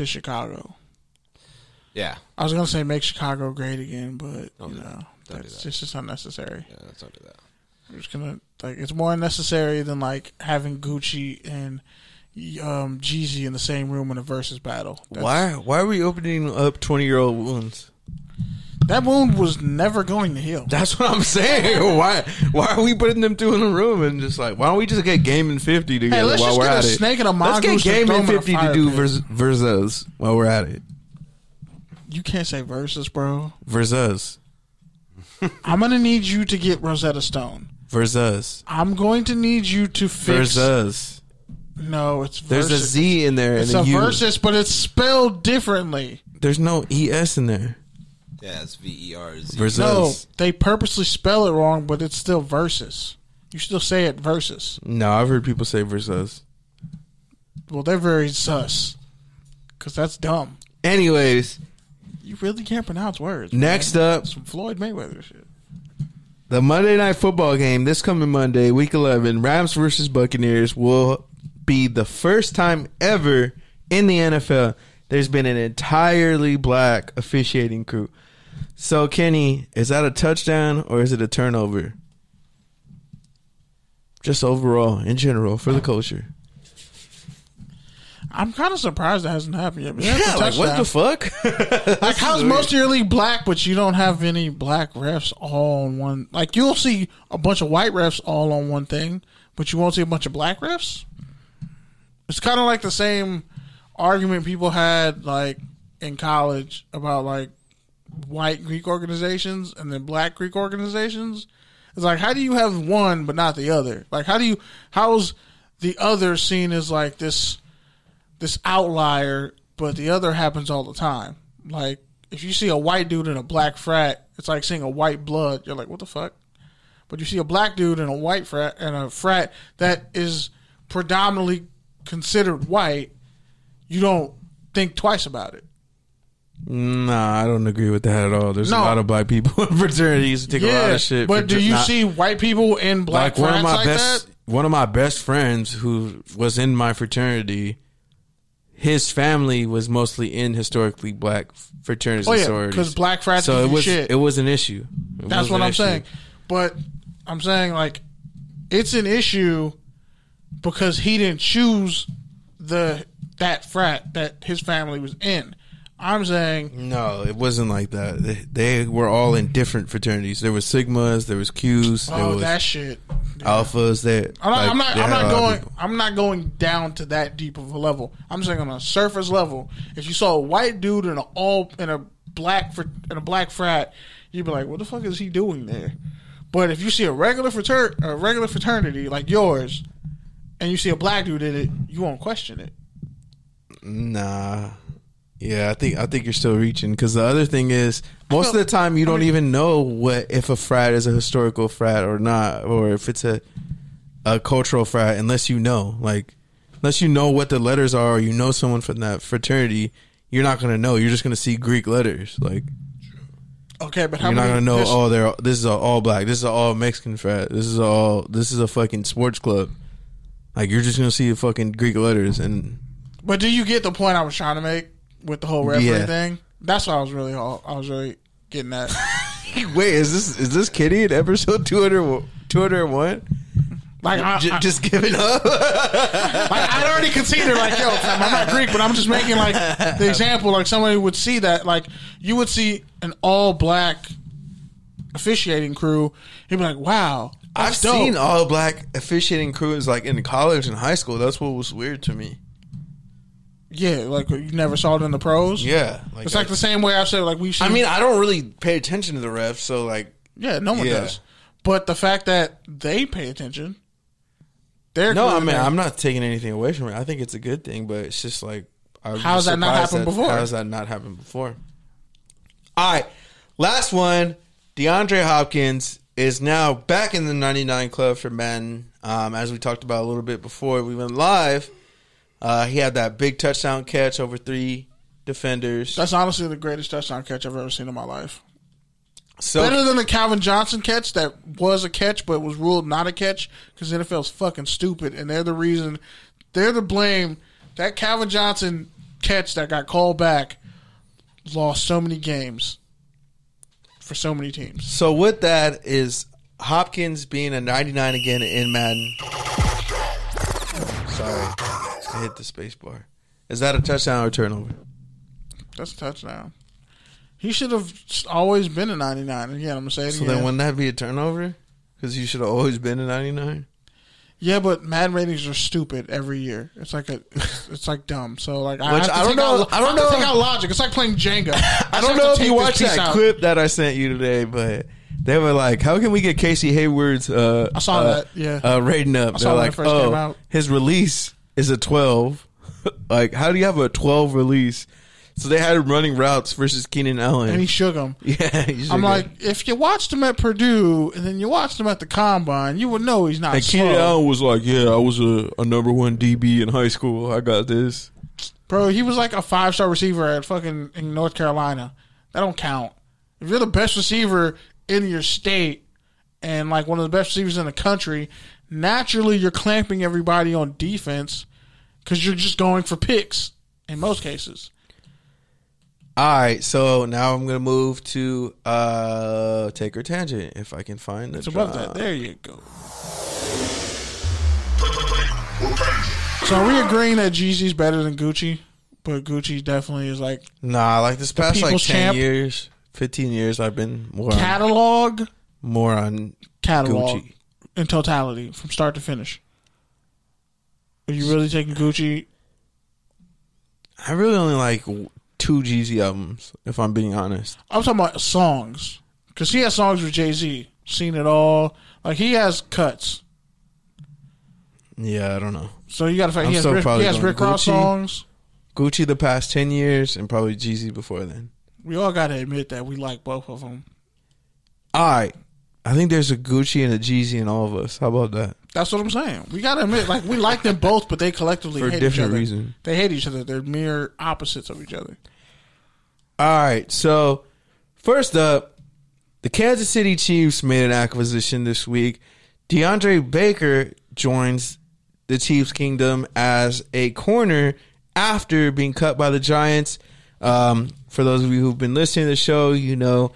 to Chicago. Yeah. I was going to say make Chicago great again, but, Don't do that. it's just unnecessary. Yeah, let's not do that. I'm just going to, it's more unnecessary than, having Gucci and Jeezy in the same room in a versus battle. Why are we opening up 20-year-old wounds? That wound was never going to heal. That's what I'm saying. Why are we putting them two in a room and just why don't we just get Game and 50 together let's while just we're get at a it? snake and a Let's mongoose get Game and and throw 'em in a 50 to fire do pit. versus while we're at it. You can't say versus, bro. Versus. I'm going to need you to get Rosetta Stone. Versus. I'm going to need you to fix... Versus. No, it's There's versus. a Z in there. It's and a U. versus, but it's spelled differently. There's no ES in there. Yeah, it's VERZ. Versus. No, they purposely spell it wrong, but it's still versus. You still say it versus. No, I've heard people say versus. Well, they're very sus. Because that's dumb. Anyways. You really can't pronounce words. Next man. up. Some Floyd Mayweather shit. The Monday Night Football game this coming Monday, Week 11, Rams versus Buccaneers, will be the first time ever in the NFL there's been an entirely black officiating crew. So, Kenny, is that a touchdown or is it a turnover? Just overall, in general, for the culture. I'm kind of surprised that hasn't happened yet. But Yeah, like, what the fuck? Like, how's most of your league black, but you don't have any black refs all on one? Like, you'll see a bunch of white refs all on one thing, but you won't see a bunch of black refs? It's kind of like the same argument people had, like, in college about, like, white Greek organizations and then black Greek organizations. It's like, how do you have one but not the other? Like, how's the other seen as, like, this outlier, but the other happens all the time? Like, if you see a white dude in a black frat, it's like seeing a white blood. You're like, what the fuck? But you see a black dude in a white frat and a frat that is predominantly considered white, you don't think twice about it. Nah, I don't agree with that at all. There's a lot of black people in fraternities who take a lot of shit. But do you see white people in black frats like that? One of my best friends who was in my fraternity, his family was mostly in historically black fraternities and sororities. Because black frats so give you shit. It was an issue. That's what I'm saying. But I'm saying, like, it's an issue because he didn't choose that frat that his family was in. I'm saying... No, it wasn't like that. They were all in different fraternities. There was Sigmas, there was Qs, there was that shit. Alphas. I'm not going down to that deep of a level. I'm saying on a surface level, if you saw a white dude in a black frat, you'd be like, what the fuck is he doing there? But if you see a regular fraternity like yours, and you see a black dude in it, you won't question it. Nah. Yeah, I think you're still reaching, because the other thing is most of the time you don't even know if a frat is a historical frat or not, or if it's a cultural frat unless you know what the letters are, or you know someone from that fraternity. You're not gonna know. You're just gonna see Greek letters. Like, okay, but you're not gonna know. This is an all black. This is an all Mexican frat. This is a fucking sports club. Like, you're just gonna see the fucking Greek letters. But do you get the point I was trying to make with the whole referee thing? That's what I was really getting at. Wait, is this Kitty in episode 201? Like, just giving up. Like, I'd already conceded, like, yo, I'm not Greek, but I'm just making, like, the example, like, somebody would see that, like, you would see an all black officiating crew, you'd be like, wow, I've seen all black officiating crews, like, in college and high school. That's what was weird to me. Yeah, like, you never saw it in the pros? Yeah. It's like the same way I said, like, we should. I mean, I don't really pay attention to the refs, so, like. Yeah, no one does. But the fact that they pay attention. I'm not taking anything away from it. I think it's a good thing, but it's just like. How has that not happened before? How has that not happened before? All right. Last one. DeAndre Hopkins is now back in the 99 club for Madden. As we talked about a little bit before we went live. He had that big touchdown catch over 3 defenders. That's honestly the greatest touchdown catch I've ever seen in my life. So, better than the Calvin Johnson catch that was a catch but was ruled not a catch because the NFL's fucking stupid and they're the blame. That Calvin Johnson catch that got called back lost so many games for so many teams. So with that is Hopkins being a 99 again in Madden. Sorry, I hit the space bar. Is that a touchdown or turnover? That's a touchdown. He should have always been a 99. Again, I'm going to say it again. So then wouldn't that be a turnover? Because you should have always been a 99? Yeah, but Madden ratings are stupid every year. It's like dumb. So like I don't know. I don't know. Take out logic. It's like playing Jenga. I don't know if you watched that clip that I sent you today, but they were like, "How can we get Casey Hayward's?" I saw that. Yeah, rating up. They're like, "Oh, his release is a 12. Like, how do you have a 12 release?" So they had him running routes versus Keenan Allen. And he shook him. Yeah, he shook I'm him. like, if you watched him at Purdue and then you watched him at the Combine, you would know he's not and slow. Keenan Allen was like, yeah, I was a number one DB in high school. I got this. Bro, he was like a 5-star receiver at fucking in North Carolina. That don't count. If you're the best receiver in your state and like one of the best receivers in the country, naturally you're clamping everybody on defense because you're just going for picks in most cases. All right, so now I'm gonna move to Take or Tangent if I can find it's above that. There you go. So are we agreeing that Jeezy's better than Gucci? But Gucci definitely is like like this past like 10 champ. years, 15 years, I've been more catalog on Gucci in totality from start to finish. Are you really taking Gucci? I really only like 2 Jeezy albums, if I'm being honest. I'm talking about songs. Because he has songs with Jay-Z. Seen It All. Like, he has cuts. Yeah, I don't know. So you got to fact he has Rick Ross songs. Gucci the past 10 years and probably Jeezy before then. We all got to admit that we like both of them. All right. I think there's a Gucci and a Jeezy in all of us. How about that? That's what I'm saying. We got to admit, like, we like them both, but they collectively hate each other. For different reasons. They hate each other. They're mere opposites of each other. All right. So, first up, the Kansas City Chiefs made an acquisition this week. DeAndre Baker joins the Chiefs' kingdom as a corner after being cut by the Giants. For those of you who've been listening to the show, you know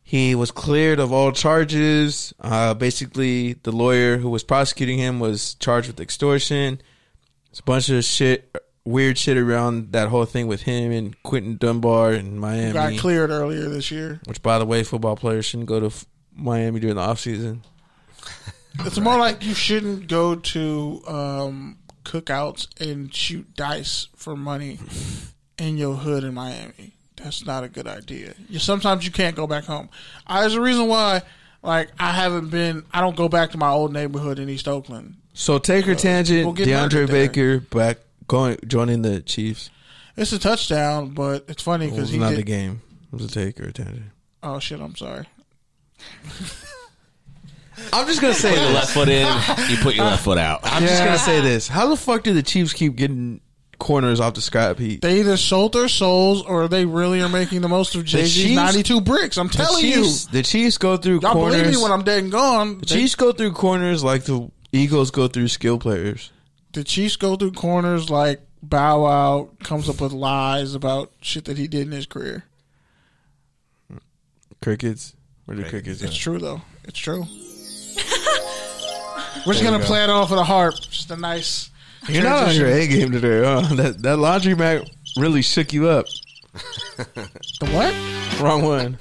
he was cleared of all charges. Basically, the lawyer who was prosecuting him was charged with extortion. It's a bunch of weird shit around that whole thing with him and Quentin Dunbar in Miami. He got cleared earlier this year. Which, by the way, football players shouldn't go to Miami during the offseason. It's more like you shouldn't go to cookouts and shoot dice for money in your hood in Miami. That's not a good idea. Sometimes you can't go back home. There's a reason why, like, I don't go back to my old neighborhood in East Oakland. So, take your tangent, DeAndre Baker joining the Chiefs. It's a touchdown, but it's funny because not the game. It was a take or a tangent. Oh, shit, I'm sorry. I'm just going to say your left foot in, you put your left foot out. I'm just going to say this. How the fuck do the Chiefs keep getting corners off the scrap heap? They either sold their souls or they really are making the most of Jay-Z's 92 bricks. I'm telling you. The Chiefs go through Y'all corners. Believe me when I'm dead and gone. The Chiefs go through corners like the Eagles go through skill players. The Chiefs go through corners like Bow Wow comes up with lies about shit that he did in his career. Crickets? Where do crickets It's true, though. It's true. We're just going to play it off with a harp. Just a nice... You're not on your A game today, huh? That laundry mat really shook you up. The what? Wrong one.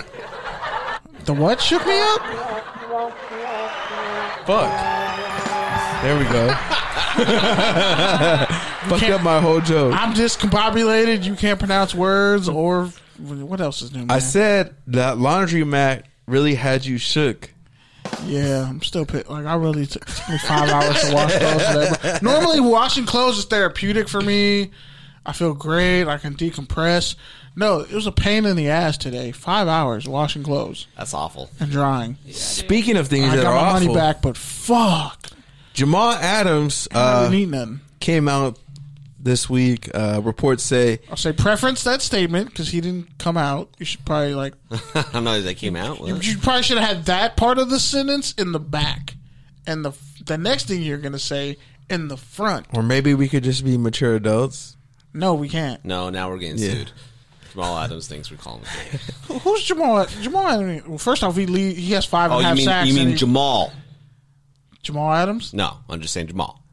The what shook me up? Fuck. There we go. Fucked up my whole joke. I'm discombobulated. You can't pronounce words or... What else is new, man? I said that laundry mat really had you shook. Yeah, I'm still pissed. Like, I really took me 5 hours to wash clothes today. Normally, washing clothes is therapeutic for me. I feel great. I can decompress. No, it was a pain in the ass today. 5 hours washing clothes. That's awful. And drying. Yeah, speaking of things that are awful, I got my money back, but fuck. Jamal Adams I didn't eat nothing. Came out this week. Reports say... I'll say preference that statement because he didn't come out. You should probably like... I don't know if they came out. You probably should have had that part of the sentence in the back. And the next thing you're going to say in the front. Or maybe we could just be mature adults No, we can't. No, now we're getting sued. Jamal Adams thinks we're calling him gay. Who's Jamal? Jamal, well, first off, he has 5.5 sacks. You mean Jamal? Jamal Adams? No, I'm just saying Jamal.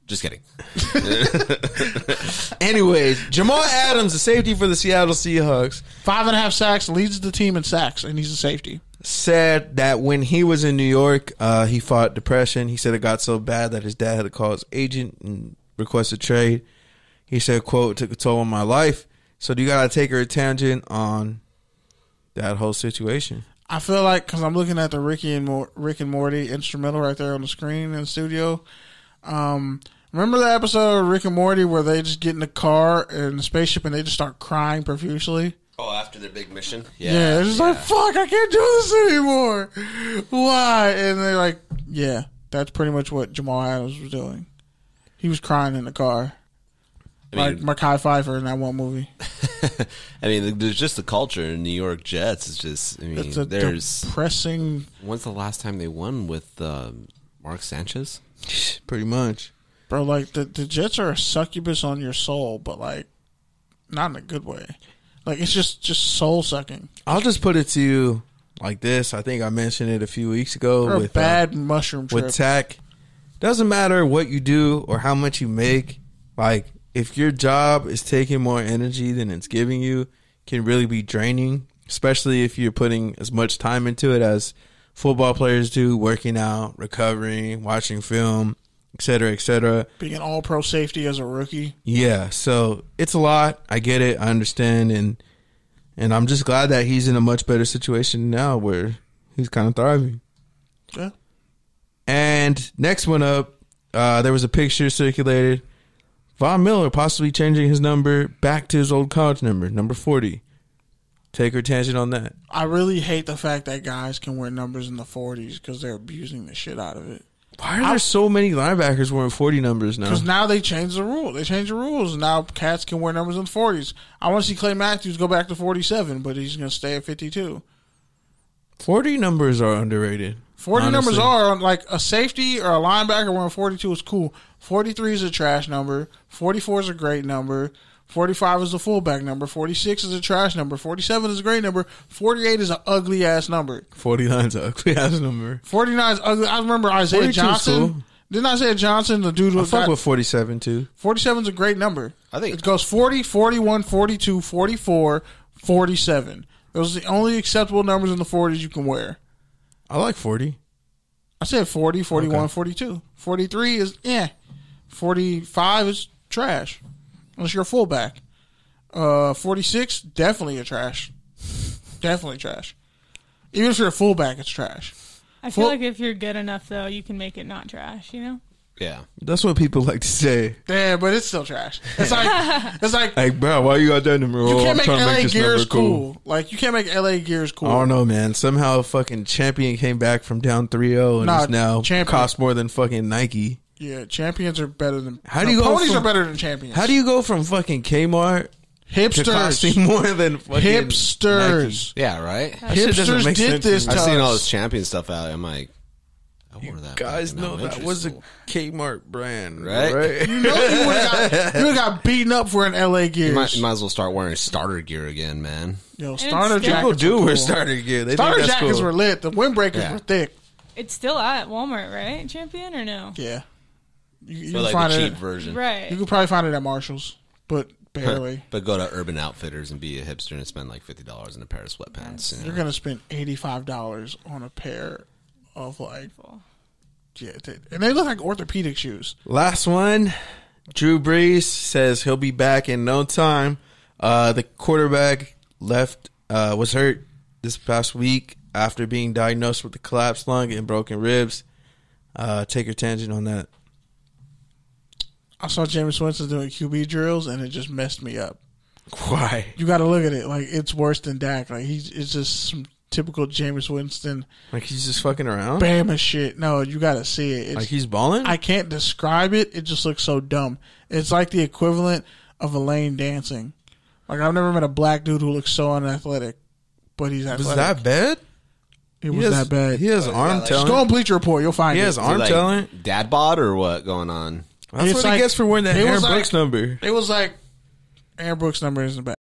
Just kidding. Anyways, Jamal Adams, the safety for the Seattle Seahawks, 5.5 sacks, leads the team in sacks, and he's a safety. said that when he was in New York, he fought depression. He said it got so bad that his dad had to call his agent and request a trade. He said, quote, "Took a toll on my life." So you got to take a tangent on that whole situation. I feel like, because I'm looking at the Rick and Morty instrumental right there on the screen in the studio. Remember the episode of Rick and Morty where they just get in the car in the spaceship and they just start crying profusely? Oh, after their big mission? Yeah, it's just like, fuck, I can't do this anymore. Why? And they're like, yeah, that's pretty much what Jamal Adams was doing. He was crying in the car. Like Mekhi Phifer in that one movie. I mean, there's just the culture in New York Jets. It's just, I mean, it's a there's depressing. When's the last time they won with Mark Sanchez? Pretty much. Bro, like, the Jets are a succubus on your soul, but, like, not in a good way. Like, it's just soul sucking. I'll just put it to you like this. I think I mentioned it a few weeks ago. Or with a bad mushroom trip. With tech. Doesn't matter what you do or how much you make. Like, if your job is taking more energy than it's giving you, it can really be draining, especially if you're putting as much time into it as football players do, working out, recovering, watching film, et cetera, et cetera. Being an all-pro safety as a rookie. Yeah, so it's a lot. I get it. I understand. And I'm just glad that he's in a much better situation now where he's kind of thriving. Yeah. And next one up, there was a picture circulated. Von Miller possibly changing his number back to his old college number, number 40. Take your tangent on that. I really hate the fact that guys can wear numbers in the 40s because they're abusing the shit out of it. Why are there so many linebackers wearing 40 numbers now? Because now they changed the rule. They changed the rules. Now cats can wear numbers in the 40s. I want to see Clay Matthews go back to 47, but he's going to stay at 52. 40 numbers are underrated. 40 honestly. numbers are, like, a safety or a linebacker wearing 42 is cool. 43 is a trash number. 44 is a great number. 45 is a fullback number. 46 is a trash number. 47 is a great number. 48 is an ugly-ass number. 49 is an ugly-ass number. 49 is ugly. I remember Isaiah Johnson. Cool. Didn't Isaiah Johnson, the dude who I fuck with 47, too. 47 is a great number. I think it goes 40, 41, 42, 44, 47. Those are the only acceptable numbers in the 40s you can wear. I like 40. I said 40, 41, okay. 42. 43 is, 45 is trash. Unless you're a fullback. 46, definitely a trash. Definitely trash. Even if you're a fullback, it's trash. I feel like if you're good enough, though, you can make it not trash, you know? Yeah. That's what people like to say. Yeah, but it's still trash. It's like hey, bro, why you got that number? You can't make trying to LA this Gears number cool. Like, you can't make LA Gears cool. I don't know, man. Somehow fucking Champion came back from down 3-0 and is now cost more than fucking Nike. Yeah, champions are better than... How do you go ponies from, are better than champions. How do you go from fucking Kmart hipsters to costing more than fucking hipsters? Nike? Yeah, right? Hipsters did this to I've us. seen all this champion stuff out. I'm like, I wore that. Guys know that was a Kmart brand, right? You know you would have got beaten up for an LA Gears. You might as well start wearing starter gear again, man. Yo, starter jackets People do wear wear starter gear. They starter think that's jackets cool. were lit. The windbreakers were thick. It's still at Walmart, right? Champion or no? Yeah. You For can like find the it cheap version. Right. You can probably find it at Marshall's, but barely. But go to Urban Outfitters and be a hipster and spend like $50 on a pair of sweatpants. You're going to spend $85 on a pair of, like... Yeah, and they look like orthopedic shoes. Last one, Drew Brees says he'll be back in no time. The quarterback was hurt this past week after being diagnosed with a collapsed lung and broken ribs. Take your tangent on that. I saw Jameis Winston doing QB drills, and it just messed me up. Why? You got to look at it. Like, it's worse than Dak. Like, it's just some typical Jameis Winston. Like, he's just fucking around? Bama shit. No, you got to see it. Like, he's balling? I can't describe it. It just looks so dumb. It's like the equivalent of Elaine dancing. Like, I've never met a black dude who looks so unathletic, but he's athletic. Was that bad? It was that bad. He has arm Just talent. go on Bleacher Report. You'll find it. He has arm like talent. Dad bod or what going on? That's It's what he gets for wearing that it Aaron was Brooks number. It was like Aaron Brooks' number isn't bad.